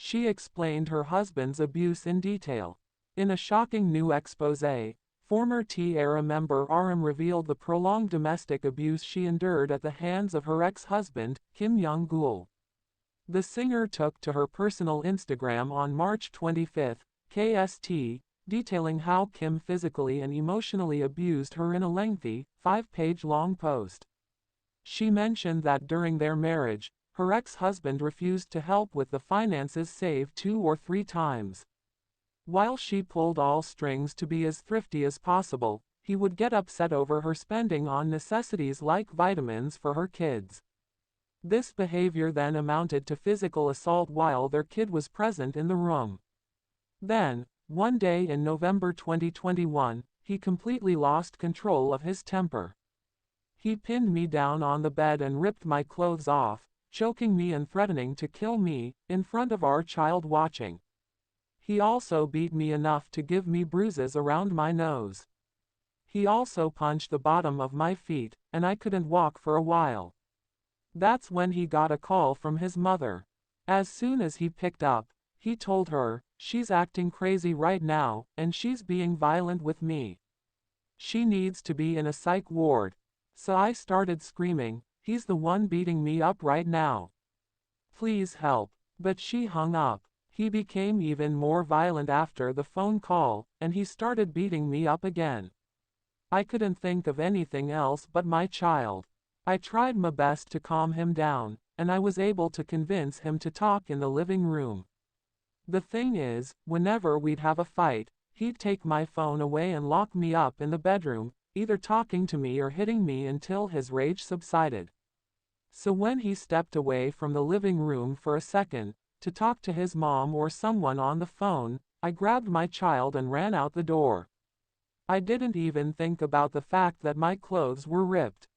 She explained her husband's abuse in detail. In a shocking new exposé, former T-ARA member Areum revealed the prolonged domestic abuse she endured at the hands of her ex-husband, Kim Young-gul. The singer took to her personal Instagram on March 25, KST, detailing how Kim physically and emotionally abused her in a lengthy, 5-page-long post. She mentioned that during their marriage, her ex-husband refused to help with the finances save 2 or 3 times. While she pulled all strings to be as thrifty as possible, he would get upset over her spending on necessities like vitamins for her kids. This behavior then amounted to physical assault while their kid was present in the room. Then, one day in November 2021, he completely lost control of his temper. He pinned me down on the bed and ripped my clothes off, choking me and threatening to kill me, in front of our child watching. He also beat me enough to give me bruises around my nose. He also punched the bottom of my feet, and I couldn't walk for a while. That's when he got a call from his mother. As soon as he picked up, he told her, "She's acting crazy right now, and she's being violent with me. She needs to be in a psych ward." So I started screaming, "He's the one beating me up right now. Please help." But she hung up. He became even more violent after the phone call, and he started beating me up again. I couldn't think of anything else but my child. I tried my best to calm him down, and I was able to convince him to talk in the living room. The thing is, whenever we'd have a fight, he'd take my phone away and lock me up in the bedroom, either talking to me or hitting me until his rage subsided. So when he stepped away from the living room for a second, to talk to his mom or someone on the phone, I grabbed my child and ran out the door. I didn't even think about the fact that my clothes were ripped.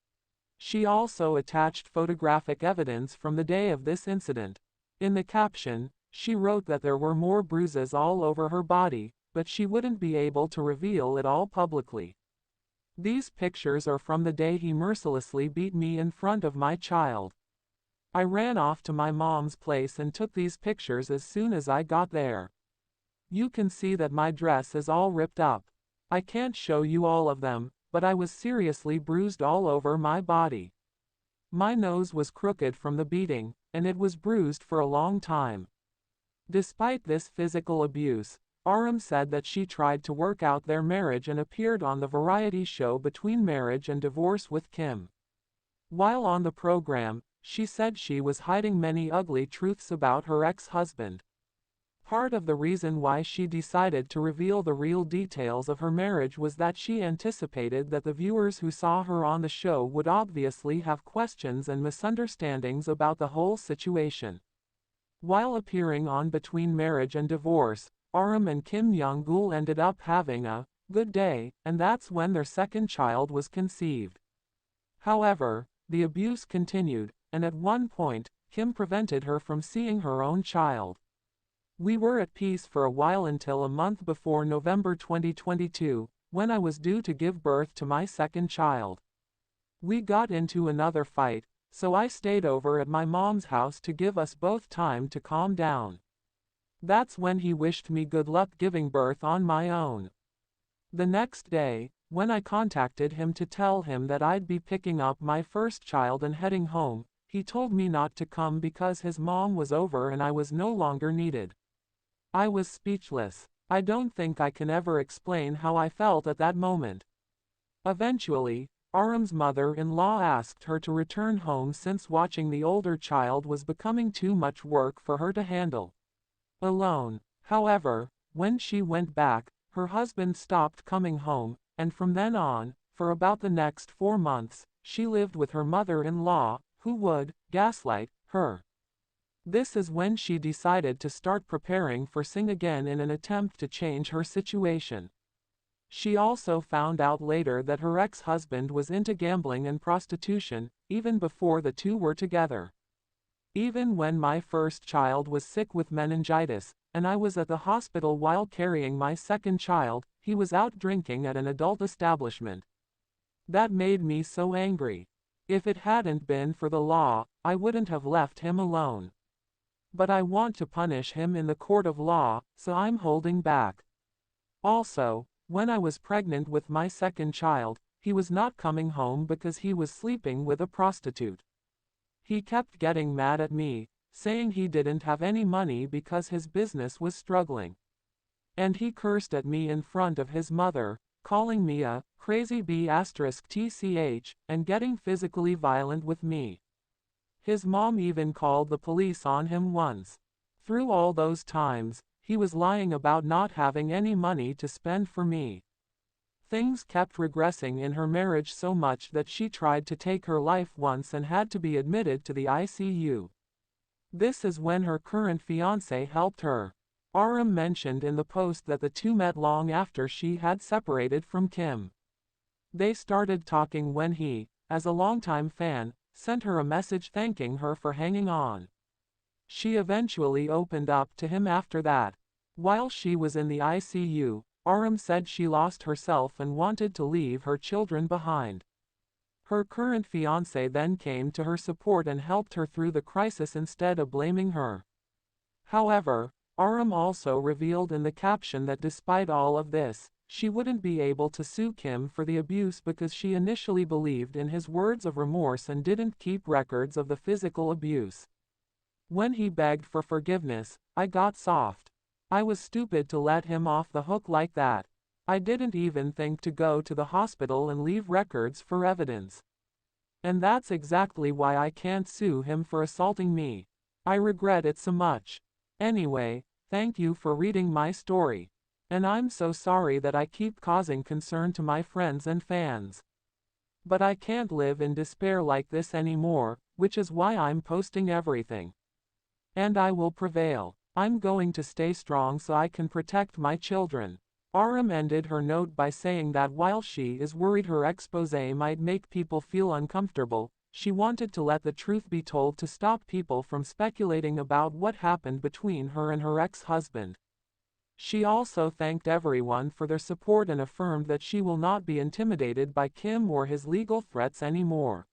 She also attached photographic evidence from the day of this incident. In the caption, she wrote that there were more bruises all over her body, but she wouldn't be able to reveal it all publicly. These pictures are from the day he mercilessly beat me in front of my child. I ran off to my mom's place and took these pictures as soon as I got there. You can see that my dress is all ripped up. I can't show you all of them, but I was seriously bruised all over my body. My nose was crooked from the beating, and it was bruised for a long time. Despite this physical abuse, Areum said that she tried to work out their marriage and appeared on the variety show Between Marriage and Divorce with Kim. While on the program, she said she was hiding many ugly truths about her ex-husband. Part of the reason why she decided to reveal the real details of her marriage was that she anticipated that the viewers who saw her on the show would obviously have questions and misunderstandings about the whole situation. While appearing on Between Marriage and Divorce, Areum and Kim Young-gul ended up having a good day, and that's when their second child was conceived. However, the abuse continued, and at one point, Kim prevented her from seeing her own child. We were at peace for a while until a month before November 2022, when I was due to give birth to my second child. We got into another fight, so I stayed over at my mom's house to give us both time to calm down. That's when he wished me good luck giving birth on my own. The next day, when I contacted him to tell him that I'd be picking up my first child and heading home, he told me not to come because his mom was over and I was no longer needed. I was speechless. I don't think I can ever explain how I felt at that moment. Eventually, Areum's mother-in-law asked her to return home since watching the older child was becoming too much work for her to handle alone. However, when she went back, her husband stopped coming home, and from then on, for about the next 4 months, she lived with her mother-in-law, who would gaslight her. This is when she decided to start preparing for Sing again in an attempt to change her situation. She also found out later that her ex-husband was into gambling and prostitution, even before the two were together. Even when my first child was sick with meningitis, and I was at the hospital while carrying my second child, he was out drinking at an adult establishment. That made me so angry. If it hadn't been for the law, I wouldn't have left him alone. But I want to punish him in the court of law, so I'm holding back. Also, when I was pregnant with my second child, he was not coming home because he was sleeping with a prostitute. He kept getting mad at me, saying he didn't have any money because his business was struggling. And he cursed at me in front of his mother, calling me a crazy B*TCH, and getting physically violent with me. His mom even called the police on him once. Through all those times, he was lying about not having any money to spend for me. Things kept regressing in her marriage so much that she tried to take her life once and had to be admitted to the ICU. This is when her current fiancé helped her. Areum mentioned in the post that the two met long after she had separated from Kim. They started talking when he, as a longtime fan, sent her a message thanking her for hanging on. She eventually opened up to him after that. While she was in the ICU, Areum said she lost herself and wanted to leave her children behind. Her current fiancé then came to her support and helped her through the crisis instead of blaming her. However, Areum also revealed in the caption that despite all of this, she wouldn't be able to sue Kim for the abuse because she initially believed in his words of remorse and didn't keep records of the physical abuse. When he begged for forgiveness, I got soft. I was stupid to let him off the hook like that. I didn't even think to go to the hospital and leave records for evidence. And that's exactly why I can't sue him for assaulting me. I regret it so much. Anyway, thank you for reading my story. And I'm so sorry that I keep causing concern to my friends and fans. But I can't live in despair like this anymore, which is why I'm posting everything. And I will prevail. I'm going to stay strong so I can protect my children. Areum ended her note by saying that while she is worried her exposé might make people feel uncomfortable, she wanted to let the truth be told to stop people from speculating about what happened between her and her ex-husband. She also thanked everyone for their support and affirmed that she will not be intimidated by Kim or his legal threats anymore.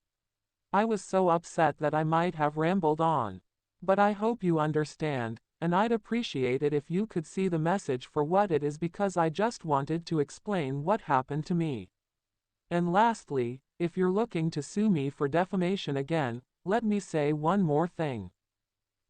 I was so upset that I might have rambled on. But I hope you understand, and I'd appreciate it if you could see the message for what it is because I just wanted to explain what happened to me. And lastly, if you're looking to sue me for defamation again, let me say one more thing.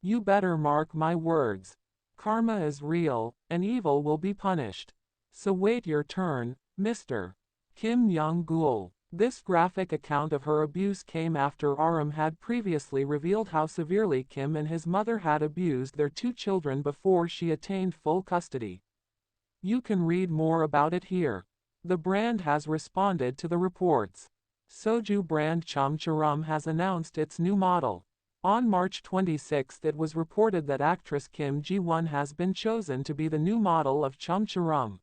You better mark my words. Karma is real, and evil will be punished. So wait your turn, Mr. Kim Young-gul. This graphic account of her abuse came after Areum had previously revealed how severely Kim and his mother had abused their two children before she attained full custody. You can read more about it here. The brand has responded to the reports. Soju brand Chum Charum has announced its new model. On March 26 it was reported that actress Kim Ji-won has been chosen to be the new model of Chum Charum.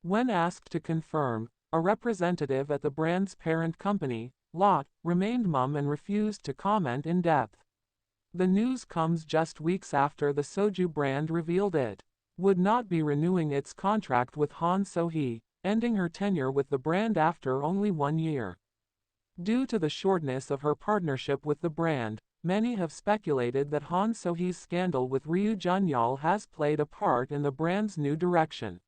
When asked to confirm, a representative at the brand's parent company, Lot, remained mum and refused to comment in depth. The news comes just weeks after the Soju brand revealed it would not be renewing its contract with Han So-hee, ending her tenure with the brand after only 1 year. Due to the shortness of her partnership with the brand, many have speculated that Han So-hee's scandal with Ryu Jun-yeol has played a part in the brand's new direction.